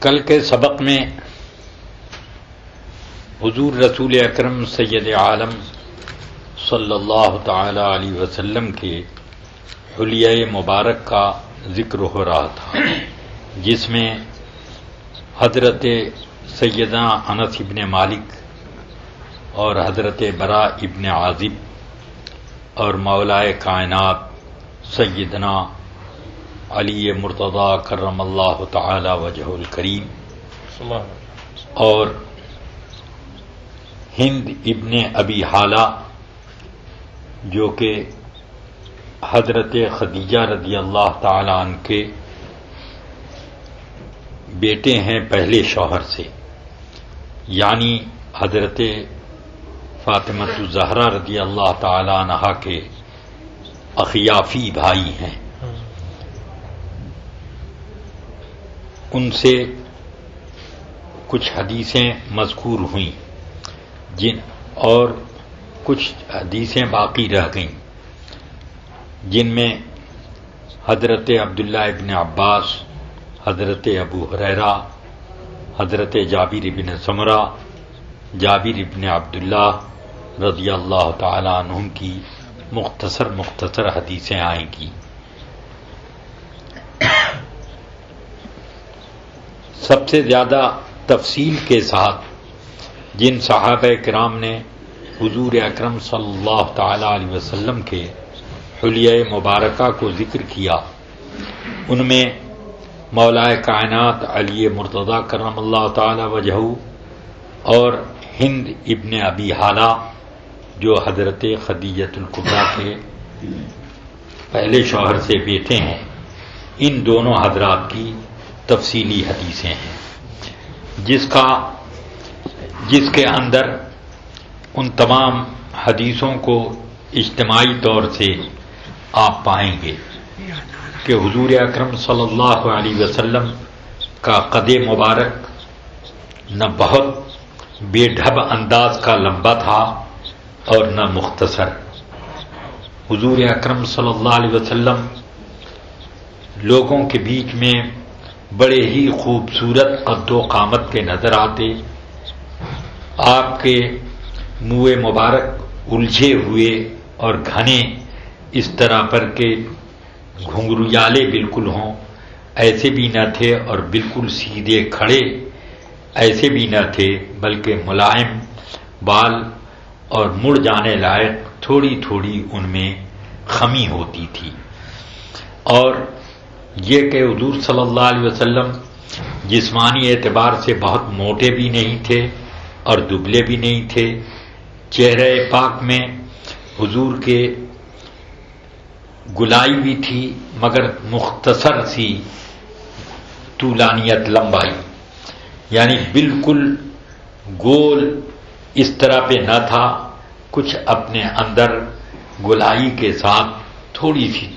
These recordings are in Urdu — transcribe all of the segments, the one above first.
کل کے سبق میں حضور رسول اکرم سید عالم صلی اللہ تعالی علیہ وسلم کے حلیہ مبارک کا ذکر ہو رہا تھا، جس میں حضرت سیدنا انس ابن مالک اور حضرت براء ابن عازب اور مولائے کائنات سیدنا علی مرتضی کرم اللہ تعالی وجہ الکریم اور ہند ابن ابی حالہ جو کہ حضرت خدیجہ رضی اللہ تعالی عنہ کے بیٹے ہیں پہلے شوہر سے، یعنی حضرت فاطمہ الزہرا رضی اللہ تعالی عنہا کے اخیافی بھائی ہیں، ان سے کچھ حدیثیں مذکور ہوئیں اور کچھ حدیثیں باقی رہ گئیں، جن میں حضرت عبداللہ ابن عباس، حضرت ابو ہریرہ، حضرت جابر ابن سمرہ، جابر ابن عبداللہ رضی اللہ تعالی عنہم کی مختصر حدیثیں آئیں گی۔ سب سے زیادہ تفصیل کے ساتھ جن صحابہ کرام نے حضور اکرم صلی اللہ تعالی علیہ وسلم کے حلیہ مبارکہ کو ذکر کیا، ان میں مولائے کائنات علی مرتضی کرم اللہ تعالی وجہہ اور ہند ابن ابی حالہ جو حضرت خدیجۃ الکبریٰ کے پہلے شوہر سے بیٹے ہیں، ان دونوں حضرات کی تفصیلی حدیثیں ہیں، جس کے اندر ان تمام حدیثوں کو اجتماعی طور سے آپ پائیں گے کہ حضور اکرم صلی اللہ علیہ وسلم کا قد مبارک نہ بہت بے ڈھب انداز کا لمبا تھا اور نہ مختصر۔ حضور اکرم صلی اللہ علیہ وسلم لوگوں کے بیچ میں بڑے ہی خوبصورت قد و قامت کے نظر آتے، آپ کے منہ مبارک الجھے ہوئے اور گھنے اس طرح پر کہ گھنگریالے بالکل ہوں ایسے بھی نہ تھے، اور بالکل سیدھے کھڑے ایسے بھی نہ تھے، بلکہ ملائم بال اور مڑ جانے لائق تھوڑی تھوڑی ان میں خمی ہوتی تھی۔ اور یہ کہ حضور صلی اللہ علیہ وسلم جسمانی اعتبار سے بہت موٹے بھی نہیں تھے اور دبلے بھی نہیں تھے، چہرہ پاک میں حضور کے گلائی بھی تھی مگر مختصر سی طولانیت، لمبائی، یعنی بالکل گول اس طرح پہ نہ تھا، کچھ اپنے اندر گلائی کے ساتھ تھوڑی سی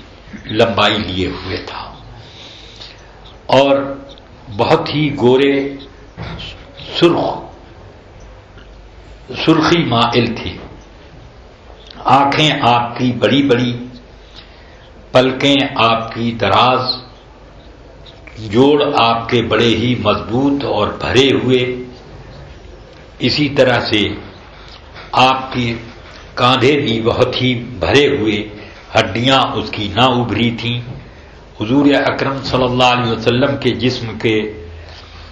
لمبائی لیے ہوئے تھا، اور بہت ہی گورے سرخی مائل تھے، آنکھیں آپ کی بڑی بڑی، پلکیں آپ کی دراز، جوڑ آپ کے بڑے ہی مضبوط اور بھرے ہوئے، اسی طرح سے آپ کے کاندھے بھی بہت ہی بھرے ہوئے، ہڈیاں اس کی نہ ابھری تھیں۔ حضور اکرم صلی اللہ علیہ وسلم کے جسم کے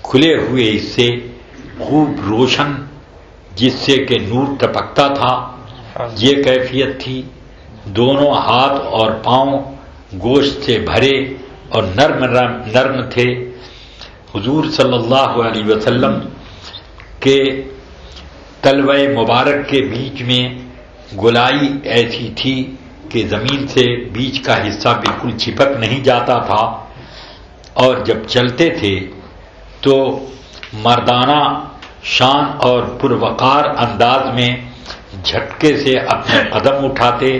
کھلے ہوئے حصے خوب روشن، جس سے کہ نور ٹپکتا تھا، یہ کیفیت تھی۔ دونوں ہاتھ اور پاؤں گوشت سے بھرے اور نرم تھے۔ حضور صلی اللہ علیہ وسلم کے تلوہ مبارک کے بیچ میں گلائی ایسی تھی کہ زمین سے بیچ کا حصہ بالکل چپک نہیں جاتا تھا، اور جب چلتے تھے تو مردانہ شان اور پروقار انداز میں جھٹکے سے اپنے قدم اٹھاتے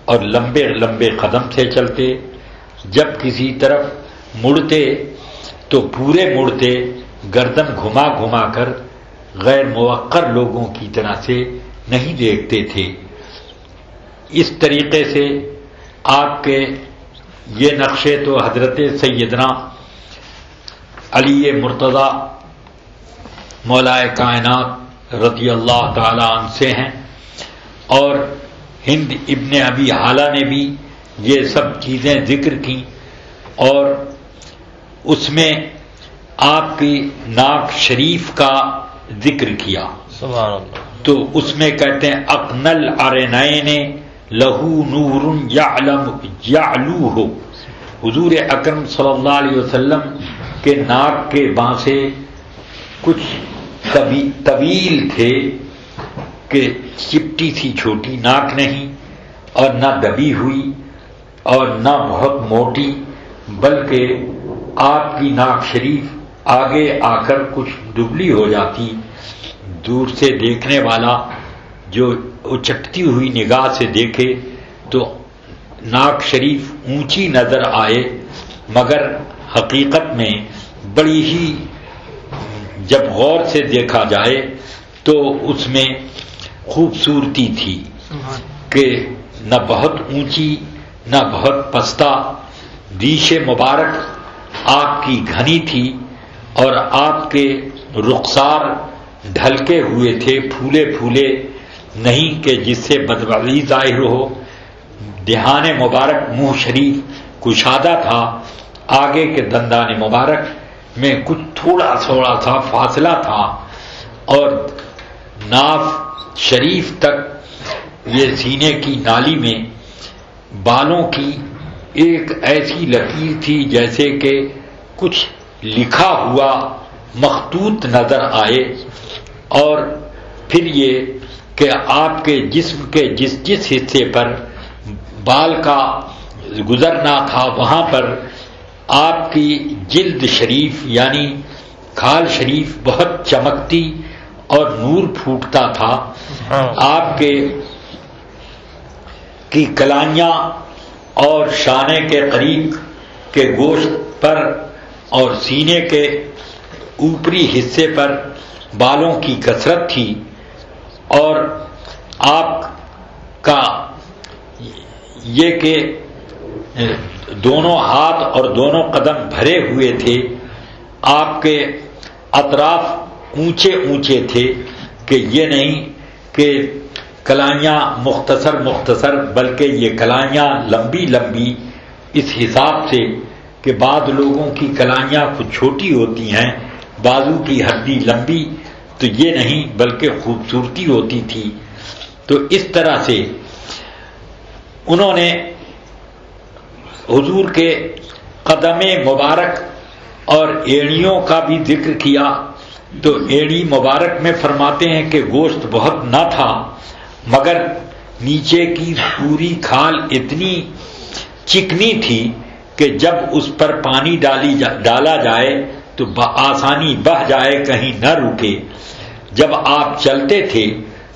اور لمبے لمبے قدم سے چلتے، جب کسی طرف مڑتے تو پورے مڑتے، گردن گھما گھما کر غیر موقر لوگوں کی طرح سے نہیں دیکھتے تھے۔ اس طریقے سے آپ کے یہ نقشے تو حضرت سیدنا علی مرتضی مولائے کائنات رضی اللہ تعالی عنہ سے ہیں، اور ہند ابن ابی حالہ نے بھی یہ سب چیزیں ذکر کی، اور اس میں آپ کی ناک شریف کا ذکر کیا۔ سبحان اللہ۔ تو اس میں کہتے ہیں اقنل ارنین لہو نور یعلوہ، حضور اکرم صلی اللہ علیہ وسلم کے ناک کے بانسے کچھ طویل تھے کہ چپٹی سی چھوٹی ناک نہیں، اور نہ دبی ہوئی اور نہ بہت موٹی، بلکہ آپ کی ناک شریف آگے آ کر کچھ دبلی ہو جاتی، دور سے دیکھنے والا جو اچٹتی ہوئی نگاہ سے دیکھے تو ناک شریف اونچی نظر آئے، مگر حقیقت میں بڑی ہی جب غور سے دیکھا جائے تو اس میں خوبصورتی تھی کہ نہ بہت اونچی نہ بہت پستہ، ریش مبارک آپ کی گھنی تھی، اور آپ کے رخسار ڈھلکے ہوئے تھے، پھولے پھولے نہیں کہ جس سے بدبختی ظاہر ہو، دہان مبارک منہ شریف کشادہ تھا، آگے کے دندان مبارک میں کچھ تھوڑا سا فاصلہ تھا، اور ناف شریف تک یہ سینے کی نالی میں بالوں کی ایک ایسی لکیر تھی جیسے کہ کچھ لکھا ہوا مخطوط نظر آئے، اور پھر یہ کہ آپ کے جسم کے جس حصے پر بال کا گزرنا تھا وہاں پر آپ کی جلد شریف یعنی کھال شریف بہت چمکتی اور نور پھوٹتا تھا، آپ کی کلائیاں اور شانے کے قریب کے گوشت پر اور سینے کے اوپری حصے پر بالوں کی کثرت تھی، اور آپ کا یہ کہ دونوں ہاتھ اور دونوں قدم بھرے ہوئے تھے، آپ کے اطراف اونچے اونچے تھے کہ یہ نہیں کہ کلائیاں مختصر بلکہ یہ کلائیاں لمبی لمبی، اس حساب سے کہ بعض لوگوں کی کلائیاں کچھ چھوٹی ہوتی ہیں، بازو کی ہڈی لمبی، تو یہ نہیں بلکہ خوبصورتی ہوتی تھی۔ تو اس طرح سے انہوں نے حضور کے قدم مبارک اور ایڑیوں کا بھی ذکر کیا، تو ایڑی مبارک میں فرماتے ہیں کہ گوشت بہت نہ تھا، مگر نیچے کی پوری کھال اتنی چکنی تھی کہ جب اس پر پانی ڈالا جائے تو بآسانی بہہ جائے، کہیں نہ رکے۔ جب آپ چلتے تھے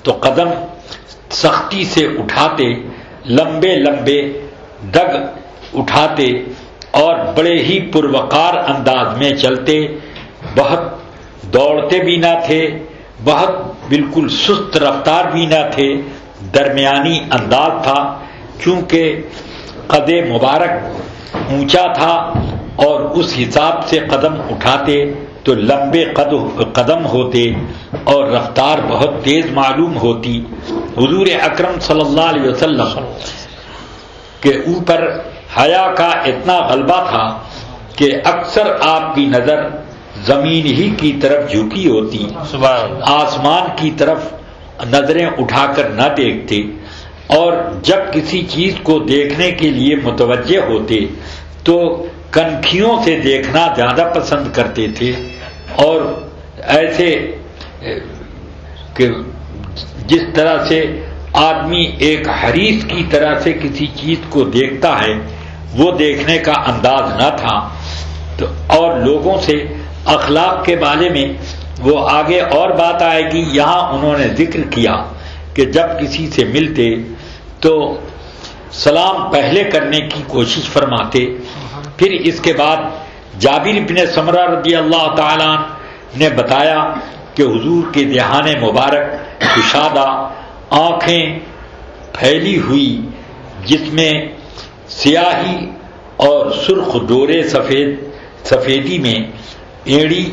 تو قدم سختی سے اٹھاتے، لمبے لمبے ڈگ اٹھاتے، اور بڑے ہی پروقار انداز میں چلتے، بہت دوڑتے بھی نہ تھے، بہت بالکل سست رفتار بھی نہ تھے، درمیانی انداز تھا، چونکہ قد مبارک اونچا تھا اور اس حساب سے قدم اٹھاتے تو لمبے قدم ہوتے اور رفتار بہت تیز معلوم ہوتی۔ حضور اکرم صلی اللہ علیہ وسلم کے اوپر حیا کا اتنا غلبہ تھا کہ اکثر آپ کی نظر زمین ہی کی طرف جھکی ہوتی، آسمان کی طرف نظریں اٹھا کر نہ دیکھتے، اور جب کسی چیز کو دیکھنے کے لیے متوجہ ہوتے تو کنکھیوں سے دیکھنا زیادہ پسند کرتے تھے، اور ایسے کہ جس طرح سے آدمی ایک حریص کی طرح سے کسی چیز کو دیکھتا ہے وہ دیکھنے کا انداز نہ تھا۔ تو اور لوگوں سے اخلاق کے بارے میں وہ آگے اور بات آئے گی، یہاں انہوں نے ذکر کیا کہ جب کسی سے ملتے تو سلام پہلے کرنے کی کوشش فرماتے، پھر اس کے بعد جابر بن سمرہ رضی اللہ تعالیٰ عنہ نے بتایا کہ حضور کے دہان مبارک کشادہ، آنکھیں پھیلی ہوئی جس میں سیاہی اور سرخ ڈورے سفیدی میں ایڑی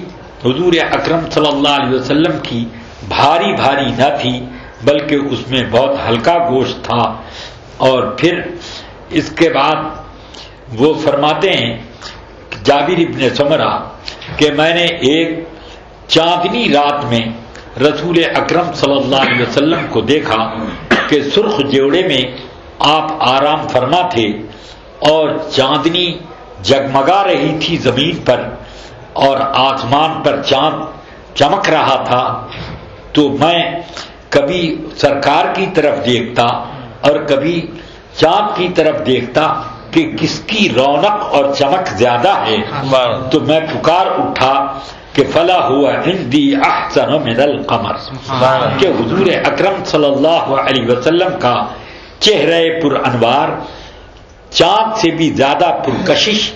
حضور اکرم صلی اللہ علیہ وسلم کی بھاری بھاری نہ تھی بلکہ اس میں بہت ہلکا گوشت تھا. اور پھر اس کے بعد وہ فرماتے ہیں جابر ابن سمرہ کہ میں نے ایک چاندنی رات میں رسول اکرم صلی اللہ علیہ وسلم کو دیکھا کہ سرخ جوڑے میں آپ آرام فرما تھے اور چاندنی جگمگا رہی تھی زمین پر اور آسمان پر چاند چمک رہا تھا. تو میں کبھی سرکار کی طرف دیکھتا اور کبھی چاند کی طرف دیکھتا کہ کس کی رونق اور چمک زیادہ ہے. تو میں پکار اٹھا کہ فلا ہوا عندی احسن من القمر، کہ حضور اکرم صلی اللہ علیہ وسلم کا چہرہ پر انوار چاند سے بھی زیادہ پرکشش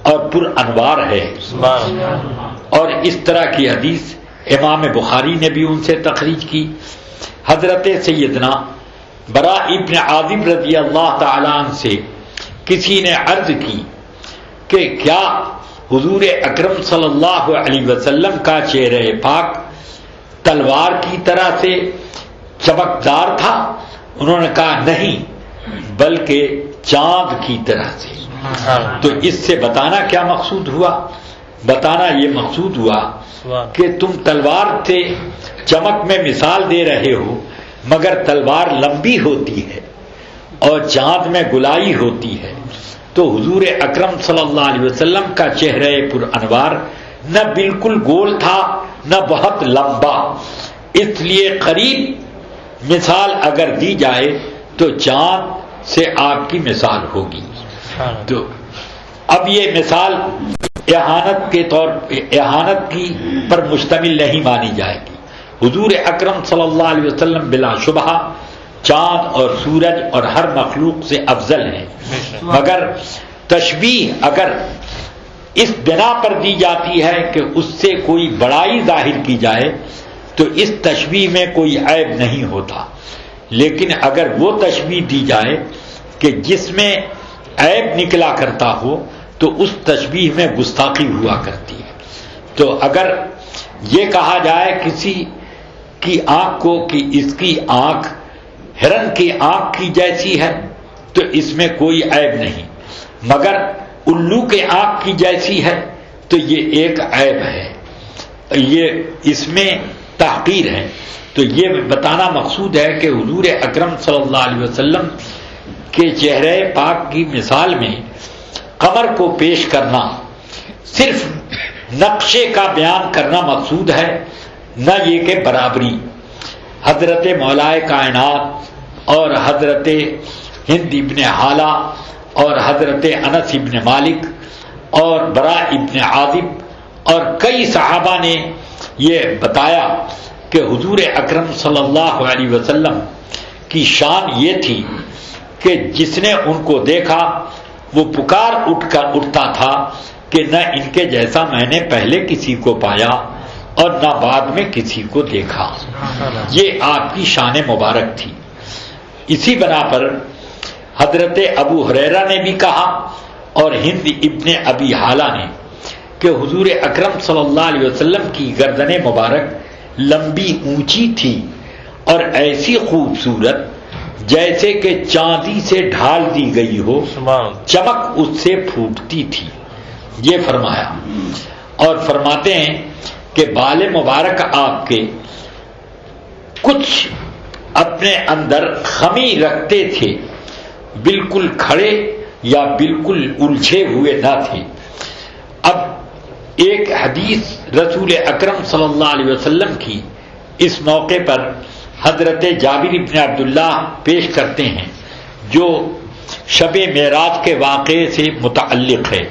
اور پر انوار ہے. اور اس طرح کی حدیث امام بخاری نے بھی ان سے تخریج کی. حضرت سیدنا برا ابن عازب رضی اللہ تعالی عنہ سے کسی نے عرض کی کہ کیا حضور اکرم صلی اللہ علیہ وسلم کا چہرہ پاک تلوار کی طرح سے چمکدار تھا؟ انہوں نے کہا نہیں بلکہ چاند کی طرح سے. تو اس سے بتانا کیا مقصود ہوا؟ بتانا یہ مقصود ہوا کہ تم تلوار سے چمک میں مثال دے رہے ہو مگر تلوار لمبی ہوتی ہے اور چاند میں گلائی ہوتی ہے. تو حضور اکرم صلی اللہ علیہ وسلم کا چہرہ پر انوار نہ بالکل گول تھا نہ بہت لمبا، اس لیے قریب مثال اگر دی جائے تو چاند سے آپ کی مثال ہوگی. تو اب یہ مثال اہانت کے طور اہانت کی پر مشتمل نہیں مانی جائے گی. حضور اکرم صلی اللہ علیہ وسلم بلا شبہ چاند اور سورج اور ہر مخلوق سے افضل ہیں، مگر تشبیہ اگر اس بنا پر دی جاتی ہے کہ اس سے کوئی بڑائی ظاہر کی جائے تو اس تشبیہ میں کوئی عیب نہیں ہوتا. لیکن اگر وہ تشبیہ دی جائے کہ جس میں عیب نکلا کرتا ہو تو اس تشبیہ میں گستاخی ہوا کرتی ہے. تو اگر یہ کہا جائے کسی کی آنکھ کو کہ اس کی آنکھ ہرن کی آنکھ کی جیسی ہے تو اس میں کوئی عیب نہیں، مگر الو کے آنکھ کی جیسی ہے تو یہ ایک عیب ہے، یہ اس میں تحقیر ہے. تو یہ بتانا مقصود ہے کہ حضور اکرم صلی اللہ علیہ وسلم کے چہرے پاک کی مثال میں قمر کو پیش کرنا صرف نقشے کا بیان کرنا مقصود ہے، نہ یہ کہ برابری. حضرت مولائے کائنات اور حضرت ہند ابن حالہ اور حضرت انس ابن مالک اور برا ابن عازب اور کئی صحابہ نے یہ بتایا کہ حضور اکرم صلی اللہ علیہ وسلم کی شان یہ تھی کہ جس نے ان کو دیکھا وہ پکار اٹھتا تھا کہ نہ ان کے جیسا میں نے پہلے کسی کو پایا اور نہ بعد میں کسی کو دیکھا. یہ آپ کی شان مبارک تھی. اسی بنا پر حضرت ابو ہریرہ نے بھی کہا اور ہند ابن ابی حالہ نے کہ حضور اکرم صلی اللہ علیہ وسلم کی گردن مبارک لمبی اونچی تھی اور ایسی خوبصورت جیسے کہ چاندی سے ڈھال دی گئی ہو، چمک اس سے پھوٹتی تھی. یہ فرمایا اور فرماتے ہیں کہ بال مبارک آپ کے کچھ اپنے اندر خمی رکھتے تھے، بالکل کھڑے یا بالکل الجھے ہوئے نہ تھے. اب ایک حدیث رسول اکرم صلی اللہ علیہ وسلم کی اس موقع پر حضرت جابر بن عبداللہ پیش کرتے ہیں جو شب معراج کے واقعے سے متعلق ہے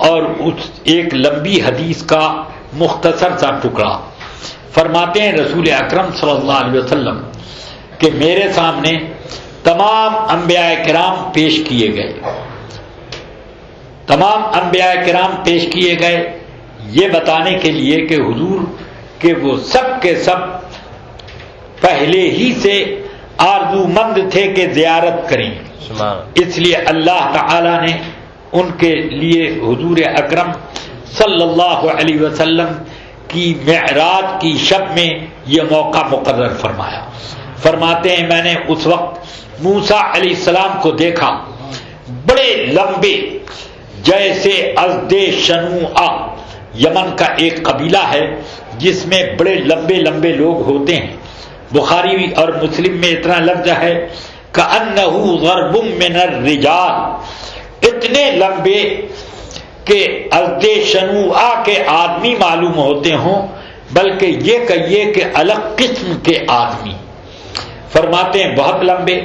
اور اس ایک لمبی حدیث کا مختصر سا ٹکڑا. فرماتے ہیں رسول اکرم صلی اللہ علیہ وسلم کہ میرے سامنے تمام انبیاء کرام پیش کیے گئے، تمام انبیاء کرام پیش کیے گئے یہ بتانے کے لیے کہ حضور کہ وہ سب کے سب پہلے ہی سے آرزو مند تھے کہ زیارت کریں. اس لیے اللہ تعالی نے ان کے لیے حضور اکرم صلی اللہ علیہ وسلم کی معراج کی شب میں یہ موقع مقرر فرمایا. فرماتے ہیں میں نے اس وقت موسیٰ علیہ السلام کو دیکھا، بڑے لمبے، جیسے ازد شنوعہ، یمن کا ایک قبیلہ ہے جس میں بڑے لمبے لمبے لوگ ہوتے ہیں. بخاری اور مسلم میں اتنا لفظ ہے کأنہ ضرب من الرجال، اتنے لمبے کہ ازد شنوعہ کے آدمی معلوم ہوتے ہوں، بلکہ یہ کہیے کہ الگ قسم کے آدمی. فرماتے ہیں بہت لمبے.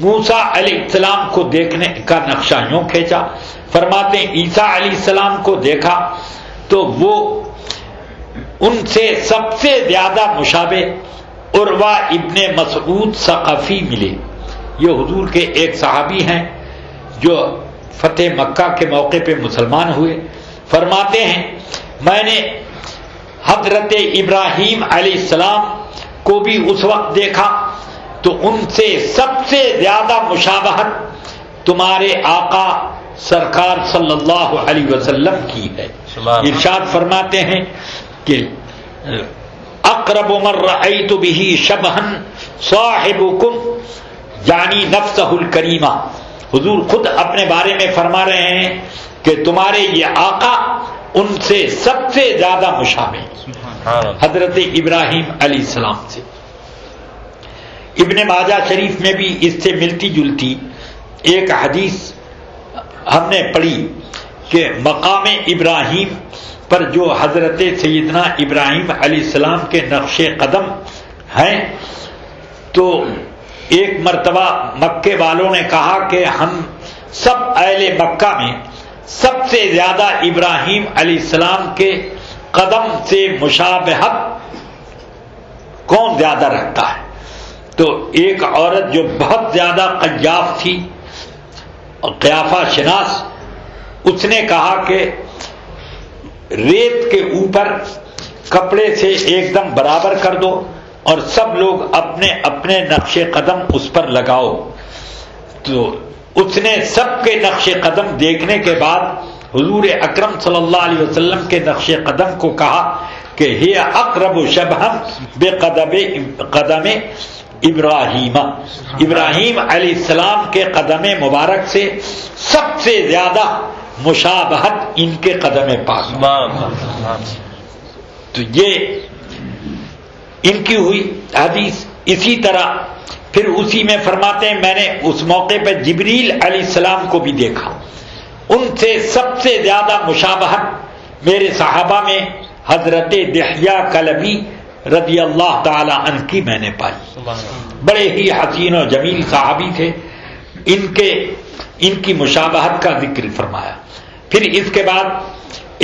موسیٰ علیہ السلام کو دیکھنے کا نقشہ یوں کھینچا. فرماتے ہیں عیسیٰ علیہ السلام کو دیکھا تو وہ ان سے سب سے زیادہ مشابہ عروہ ابن مسعود ثقفی ملے. یہ حضور کے ایک صحابی ہیں جو فتح مکہ کے موقع پہ مسلمان ہوئے. فرماتے ہیں میں نے حضرت ابراہیم علیہ السلام کو بھی اس وقت دیکھا تو ان سے سب سے زیادہ مشابہت تمہارے آقا سرکار صلی اللہ علیہ وسلم کی ہے. ارشاد فرماتے ہیں کہ اقرب من رأیت به شبہا صاحبکم یعنی نفسہ الکریمہ. حضور خود اپنے بارے میں فرما رہے ہیں کہ تمہارے یہ آقا ان سے سب سے زیادہ مشابہ حضرت ابراہیم علیہ السلام سے. ابن ماجہ شریف میں بھی اس سے ملتی جلتی ایک حدیث ہم نے پڑھی کہ مقام ابراہیم پر جو حضرت سیدنا ابراہیم علیہ السلام کے نقش قدم ہیں، تو ایک مرتبہ مکے والوں نے کہا کہ ہم سب اہل مکہ میں سب سے زیادہ ابراہیم علیہ السلام کے قدم سے مشابہت کون زیادہ رکھتا ہے. تو ایک عورت جو بہت زیادہ قیاف تھی، قیافہ شناس، اس نے کہا کہ ریت کے اوپر کپڑے سے ایک دم برابر کر دو اور سب لوگ اپنے اپنے نقش قدم اس پر لگاؤ. تو اس نے سب کے نقش قدم دیکھنے کے بعد حضور اکرم صلی اللہ علیہ وسلم کے نقش قدم کو کہا کہ ہی اقرب شبہا بقدم ابراہیم، ابراہیم علیہ السلام کے قدم مبارک سے سب سے زیادہ مشابہت ان کے قدم پاک. تو یہ ان کی ہوئی حدیث. اسی طرح پھر اسی میں فرماتے ہیں میں نے اس موقع پہ جبریل علیہ السلام کو بھی دیکھا، ان سے سب سے زیادہ مشابہت میرے صحابہ میں حضرت دحیہ کلبی رضی اللہ تعالی عنہ کی میں نے پائی. بڑے ہی حسین و جمیل صحابی تھے. ان کی مشابہت کا ذکر فرمایا. پھر اس کے بعد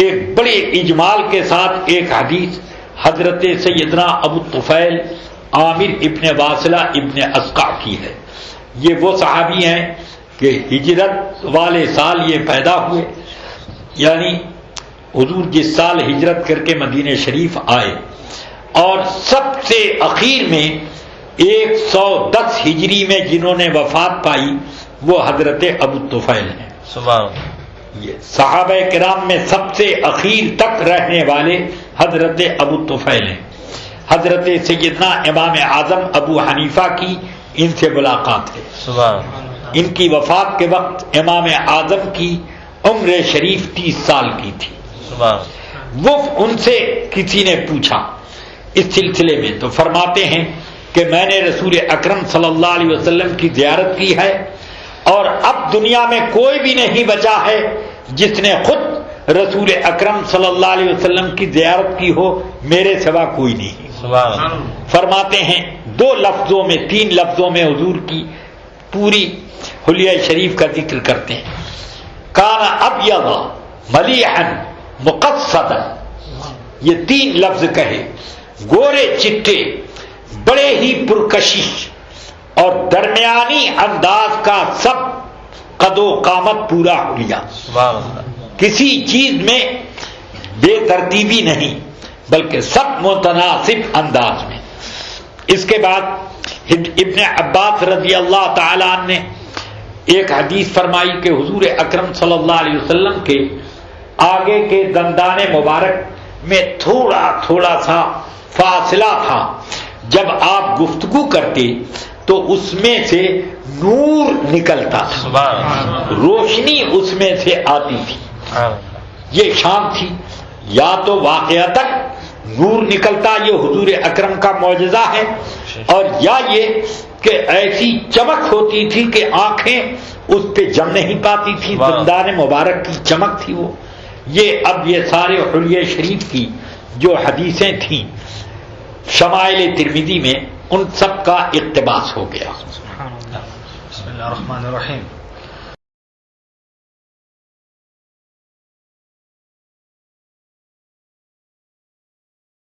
ایک بڑے اجمال کے ساتھ ایک حدیث حضرت سیدنا ابو طفیل عامر ابن واصلہ ابن اسقع کی ہے. یہ وہ صحابی ہیں کہ ہجرت والے سال یہ پیدا ہوئے، یعنی حضور جس سال ہجرت کر کے مدینہ شریف آئے، اور سب سے اخیر میں 110 ہجری میں جنہوں نے وفات پائی وہ حضرت ابو طفیل ہیں. سبحان اللہ. یہ صحابہ کرام میں سب سے اخیر تک رہنے والے حضرت ابو طفیل ہیں. حضرت سیدنا امام اعظم ابو حنیفہ کی ان سے ملاقات ہے. سبحان اللہ. ان کی وفات کے وقت امام اعظم کی عمر شریف 30 سال کی تھی. سبحان اللہ. وہ ان سے کسی نے پوچھا اس سلسلے میں، تو فرماتے ہیں کہ میں نے رسول اکرم صلی اللہ علیہ وسلم کی زیارت کی ہے اور اب دنیا میں کوئی بھی نہیں بچا ہے جس نے خود رسول اکرم صلی اللہ علیہ وسلم کی زیارت کی ہو، میرے سوا کوئی نہیں. فرماتے ہیں 2 لفظوں میں 3 لفظوں میں حضور کی پوری حلیہ شریف کا ذکر کرتے ہیں. کان ابیض ملیحا مقصدا، یہ 3 لفظ کہے، گورے چٹے، بڑے ہی پرکشش اور درمیانی انداز کا، سب قد و قامت پورا حلیہ، کسی چیز میں بے ترتیبی نہیں بلکہ سب متناسب انداز میں. اس کے بعد ابن عباس رضی اللہ تعالی عنہ نے ایک حدیث فرمائی کہ حضور اکرم صلی اللہ علیہ وسلم کے آگے کے دندان مبارک میں تھوڑا تھوڑا سا فاصلہ تھا. جب آپ گفتگو کرتے تو اس میں سے نور نکلتا تھا، روشنی اس میں سے آتی تھی. یہ شان تھی. یا تو واقعتاً نور نکلتا، یہ حضور اکرم کا معجزہ ہے، اور یا یہ کہ ایسی چمک ہوتی تھی کہ آنکھیں اس پہ جم نہیں پاتی تھی، دندان مبارک کی چمک تھی وہ. یہ اب یہ سارے حلیہ شریف کی جو حدیثیں تھیں شمائل ترمذی میں، ان سب کا اقتباس ہو گیا. بسم اللہ الرحمن الرحیم.